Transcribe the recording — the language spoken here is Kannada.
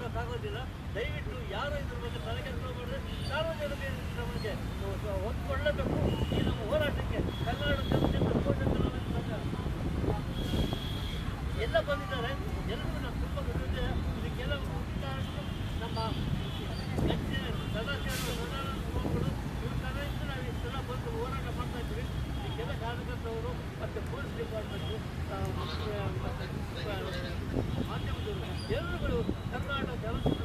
ಮಾಡೋಕ್ಕಾಗೋದಿಲ್ಲ. ದಯವಿಟ್ಟು ಯಾರು ಇದ್ರ ಬಗ್ಗೆ ತಲೆಕೆಡಿಸ್ಕೊಂಡು ಮಾಡಿದ್ರೆ ಸಾರ್ವಜನಿಕ ನಮಗೆ ಹೊಂದ್ಕೊಳ್ಳೇಬೇಕು. ಈ ನಮ್ಮ ಹೋರಾಟಕ್ಕೆ ಕನ್ನಡ ಚಲನಚಿತ್ರ ಪೋಷಕರ ಸಂಘ ಎಲ್ಲ ಬಂದಿದ್ದಾರೆ. ಎಲ್ಲರಿಗೂ ನಾವು ತುಂಬ ಗೊತ್ತಿದೆ. ಇದಕ್ಕೆಲ್ಲ ಮುಖ್ಯ ನಮ್ಮ ಸದಸ್ಯರು ಇವ್ರ ಕಡೆಯಿಂದ ನಾವು ಇಷ್ಟೆಲ್ಲ ಬಂದು ಹೋರಾಟ ಮಾಡ್ತಾ ಇದ್ವಿ. ಇದಕ್ಕೆಲ್ಲ ಕಾರ್ಯಕರ್ತರು ಮತ್ತು ಪೊಲೀಸ್ ಡಿಪಾರ್ಟ್ಮೆಂಟು ಮತ್ತು ಮಾಧ್ಯಮದವರು ಎಲ್ಲರುಗಳು ಕನ್ನಡ ಚಲನಚಿತ್ರ